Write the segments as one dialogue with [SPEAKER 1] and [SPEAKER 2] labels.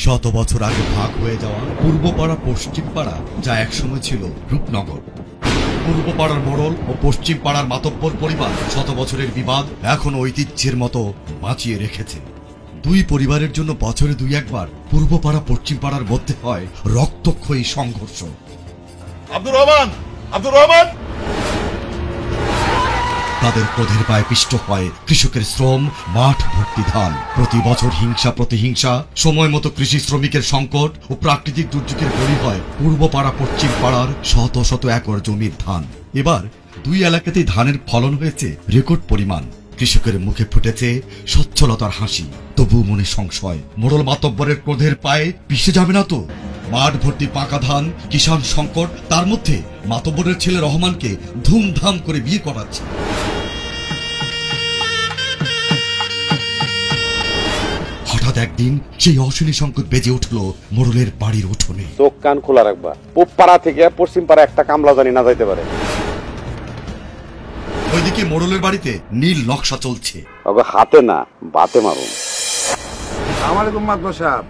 [SPEAKER 1] শত বছর আগে ভাগ হয়ে যাওয়া পূর্বপাড়া পশ্চিম পাড়া, যা একসময় ছিল রূপনগর। পূর্ব পাড়ার মোড়ল ও পশ্চিম পাড়ার মাতব্বর পরিবার শত বছরের বিবাদ এখনো ঐতিহ্যের মতো বাঁচিয়ে রেখেছে। দুই পরিবারের জন্য বছরে দুই একবার পূর্ব পাড়া পশ্চিম পাড়ার মধ্যে হয় রক্তক্ষয়ী সংঘর্ষ।
[SPEAKER 2] আব্দুর রহমান, আব্দুর রহমান!
[SPEAKER 1] তাদের ক্রোধের পায়ে পিষ্ট হয় কৃষকের শ্রম, মাঠ ভর্তি ধান। প্রতি বছর হিংসা প্রতিহিংসা, সময় মতো কৃষি শ্রমিকের সংকট ও প্রাকৃতিক দুর্যোগের বলি হয় পূর্ব পাড়া পশ্চিম পাড়ার শত শত একর জমির ধান। এবার দুই এলাকাতেই ধানের ফলন হয়েছে রেকর্ড পরিমাণ। কৃষকের মুখে ফুটেছে সচ্ছলতার হাসি, তবু মনে সংশয়, মোড়ল মাতব্বরের ক্রোধের পায়ে পিষে যাবে না তো? মাঠ ভর্তি পাকা ধান, কিষাণ সংকট, তার মধ্যে মাতব্বরের ছেলে রহমানকে ধুমধাম করে বিয়ে করাচ্ছে। হঠাৎ একদিন সেই অশনি সংকট বেজে উঠল মোড়লের বাড়ির উঠোনে।
[SPEAKER 3] চোখ কান খোলা রাখবা, পূব পাড়া থেকে পশ্চিম পাড়া একটা কামলা জানি না যাইতে পারে।
[SPEAKER 1] ওইদিকে মোড়লের বাড়িতে নীল নকশা চলছে।
[SPEAKER 3] হাতে না বাতে মারুন।
[SPEAKER 4] আমারকম মাতবর সাহেব,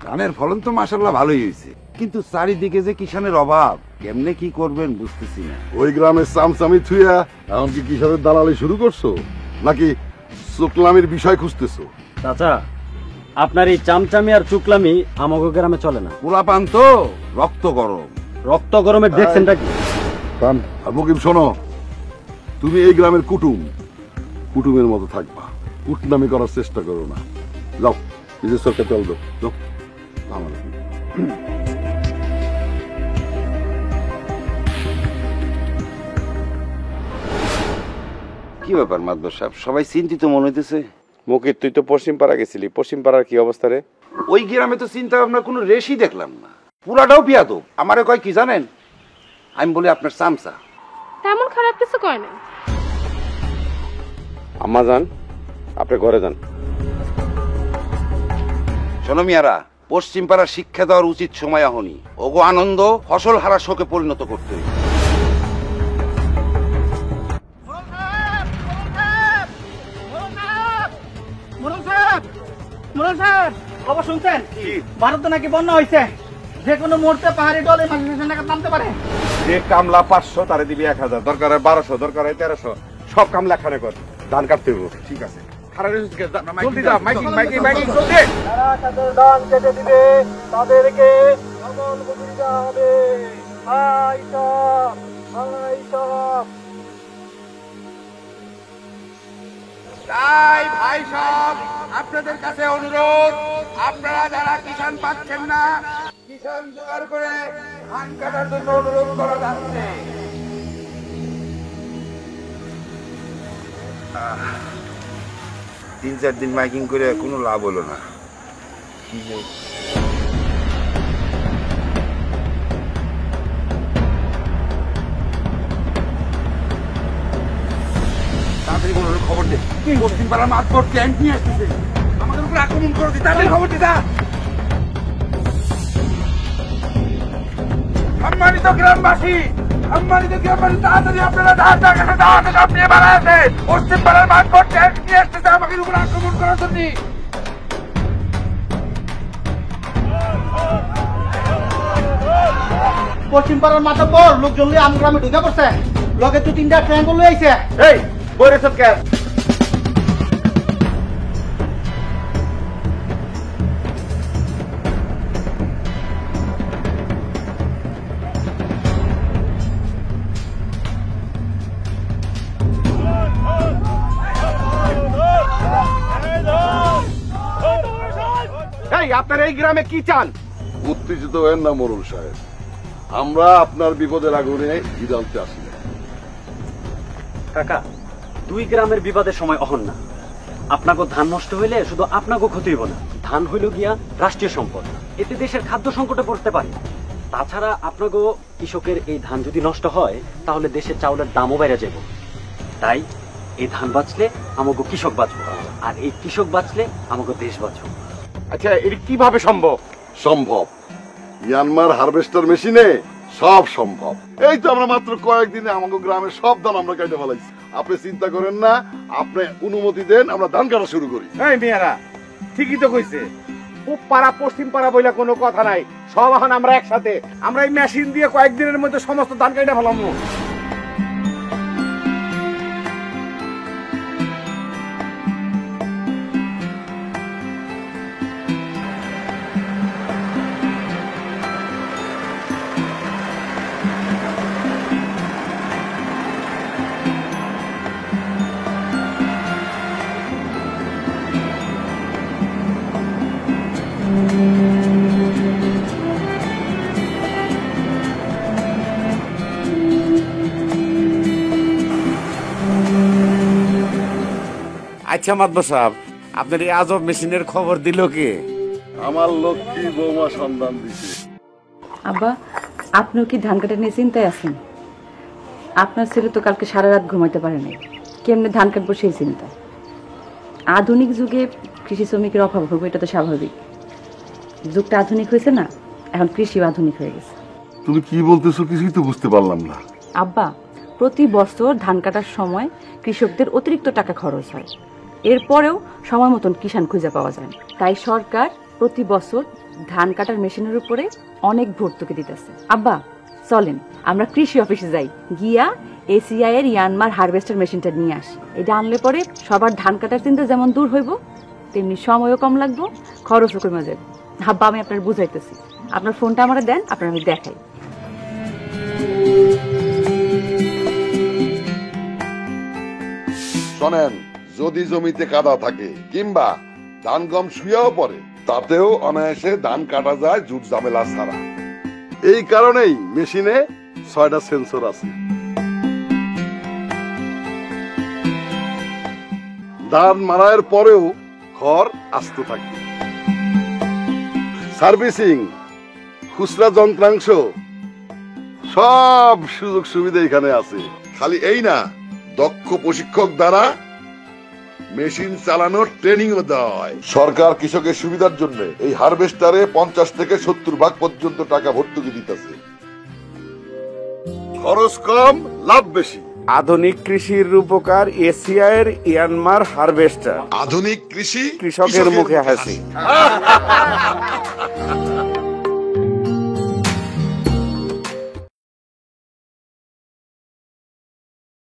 [SPEAKER 4] ধানের ফলন তো মাশাআল্লাহ ভালোই হয়েছে, কিন্তু চারিদিকে যে কিষানের অভাব, কেমনে কি করবেন বুঝতেছি না।
[SPEAKER 2] ওই গ্রামের চামচামি থুইয়া এখন কি কিষানের দালালি শুরু করছো, নাকি চুকলামির বিষয় খুঁজতেছো?
[SPEAKER 5] চাচা, আপনার এই চামচামি আর চুকলামি আমাগো গ্রামে চলে না।
[SPEAKER 4] পোলাপান তো রক্ত গরম।
[SPEAKER 5] রক্ত গরমের দেখছেনটা কি?
[SPEAKER 2] মুকিম শোনো, তুমি এই গ্রামের কুটুমের মতো থাকবা, কুটনামি করার চেষ্টা করো না। যাও নিজের সরকার চল দাও।
[SPEAKER 4] কি ব্যাপার মাতবর সাহেব, সবাই চিন্তিত মনে হইতেছে? মুকিত, তুই তো পশ্চিম পাড়া গেছিলি, পশ্চিম পাড়ার কি অবস্থা রে? ওই গ্রামে তো চিন্তা ভাবনা কোনো রেশই দেখলাম না, পুরাটাও বিয়াদব। আমারে কয় কি জানেন, আমি বলি আপনার চামচা।
[SPEAKER 6] তেমন খারাপ কিছু কয় না।
[SPEAKER 3] আম্মা যান, আপনি ঘরে যান। শোনো মিয়ারা, পশ্চিম পাড়া শিক্ষা দেওয়ার উচিত সময় এখনই। ওগো আনন্দ ফসল হারা শোকে পরিণত করতে।
[SPEAKER 5] খবর শুনছেন? ভারতে নাকি বন্যা হয়েছে, যে কোনো মুহূর্তে পাহাড়ি ডলে নামতে পারে।
[SPEAKER 3] যে কামলা 500 তারে দিবি 1000, দরকার হয় 1200, দরকার হয় 1300, সব কামলা এখানে কর। ধান কাটতে হবে। ঠিক আছে,
[SPEAKER 5] তাদেরকে
[SPEAKER 4] তাই ভাই সব আপনাদের কাছে অনুরোধ, আপনারা যারা কিষাণ পাচ্ছেন না, কিষাণ জোগাড় করে ধান কাটার জন্য অনুরোধ করা যাচ্ছে। 3-4 দিন মাইকিং করে কোনো লাভ হলো না। তাড়াতাড়ি কোনো খবর দে, পশ্চিম পাড়ার মাতবর ট্যাঙ্ক নিয়ে আসতেছে, আমাদের উপর আক্রমণ করে দিতে। তাড়াতাড়ি খবর দিতা। সম্মানিত গ্রামবাসী, তাড়াতাড়ি আপনারা ধান সব নিয়ে বাড়াচ্ছে। পশ্চিম পাড়ার মাতবর ট্যাঙ্ক নিয়ে আসতেছে আমাদের উপর আক্রমণ করার জন্য।
[SPEAKER 5] পশ্চিম পাড়ার মাতব্বর লোকজন লিয়ে আম গ্রামে ঢুকে পড়ছে, লগে 2-3টা ট্রায়াঙ্গল লয়ে আইছে।
[SPEAKER 3] এই বইরে সব কে? আপনার এই গ্রামে কি চান?
[SPEAKER 2] উত্তেজিত হয়েন না মোড়ল সাহেব, আমরা আপনার বিপদের আগুনে ঘি ঢালতে আসি না।
[SPEAKER 5] কাকা, দুই গ্রামের বিবাদের সময় অহন না। আপনাকে ধান নষ্ট হইলে শুধু আপনাকে ক্ষতি হইব না, ধান হইল গিয়া রাষ্ট্রীয় সম্পদ, এতে দেশের খাদ্য সংকটে পড়তে পারে। তাছাড়া আপনাকে কৃষকের এই ধান যদি নষ্ট হয়, তাহলে দেশের চাউলের দামও বেড়ে যাব। তাই এই ধান বাঁচলে আমাকে কৃষক বাঁচবো, আর এই কৃষক বাঁচলে আমাকে দেশ বাঁচবো।
[SPEAKER 3] আচ্ছা, এটা কিভাবে সম্ভব?
[SPEAKER 2] সম্ভব, ইয়ানমার হারভেস্টার মেশিনে সব সম্ভব। এই তো আমরা মাত্র কয়েকদিনে আমাদের গ্রামের সব ধান আমরা কেটে ফেলাইছি। আপনি চিন্তা করেন না, আপনি অনুমতি দেন, আমরা ধান কাটা শুরু করি।
[SPEAKER 4] এই মেয়েরা ঠিকই তো কইছে,
[SPEAKER 3] পূব পাড়া পশ্চিম পাড়া বইলা কোনো কথা নাই, সব এখন আমরা একসাথে। আমরা এই মেশিন দিয়ে কয়েকদিনের মধ্যে সমস্ত ধান কাইটা ফেলামু। আচ্ছা মাদবর সাহেব, আপনার এই আজব মেশিনের খবর দিল কে?
[SPEAKER 2] আমার লক্ষ্মী বৌমা সন্ধান দিছে।
[SPEAKER 7] আব্বা, আপনিও কি ধান কাটা নিয়ে চিন্তায় আছেন? আপনার ছেলে তো কালকে সারা রাত ঘুমাইতে পারে নাই, কেমনে ধান কাটবো সেই চিন্তা। আধুনিক যুগে কৃষি শ্রমিকের অভাব হবে, এটা তো স্বাভাবিক। যুগটা আধুনিক হয়েছে না, এখন কৃষিও আধুনিক হয়ে গেছে।
[SPEAKER 2] তুমি কি বলতেছো কিছুই তো বুঝতে পারলাম না।
[SPEAKER 7] আব্বা, প্রতি বছর ধান কাটার সময় কৃষকদের অতিরিক্ত টাকা খরচ হয়, এরপরেও সময় মতন কিষাণ খুঁজে পাওয়া যায় না। তাই সরকার প্রতি বছর ধান কাটার মেশিনের উপরে অনেক ভর্তুকি দিতেছে। আব্বা চলেন আমরা কৃষি অফিসে যাই, গিয়া এসিআই এর ইয়ানমার হারভেস্টার মেশিনটা নিয়ে আসি। এটা আনলে পরে সবার ধান কাটার চিন্তা যেমন দূর হইব, তেমনি সময়ও কম লাগবো, খরচও কমে যাবে। আব্বা আমি আপনার বুঝাইতেছি, আপনার ফোনটা আমার দেন, আপনার আমি দেখাই।
[SPEAKER 2] শোনেন, যদি জমিতে কাদা থাকে কিংবা ধান গম শুয়েও পড়ে, তাতেও অনায়াসে ধান কাটা যায় জুট ঝামেলা ছাড়া। এই কারণেই মেশিনে 6টা সেন্সর আছে। ধান মারার পরেও খড় আস্ত থাকে। সার্ভিসিং, খুচরা যন্ত্রাংশ, সব সুযোগ সুবিধা এখানে আছে। খালি এই না, দক্ষ প্রশিক্ষক দ্বারা মেশিন চালানোর ট্রেনিংও দেওয়া হয়। সরকার কৃষকের সুবিধার জন্য এই হারভেস্টারে 50 থেকে 70% পর্যন্ত টাকা ভর্তুকি দিতেছে। খরচ কম, লাভ বেশি।
[SPEAKER 3] আধুনিক কৃষির রূপকার এসিআই এর ইয়ানমার হারভেস্টার।
[SPEAKER 2] আধুনিক কৃষি
[SPEAKER 3] কৃষকের মুখে হাসি।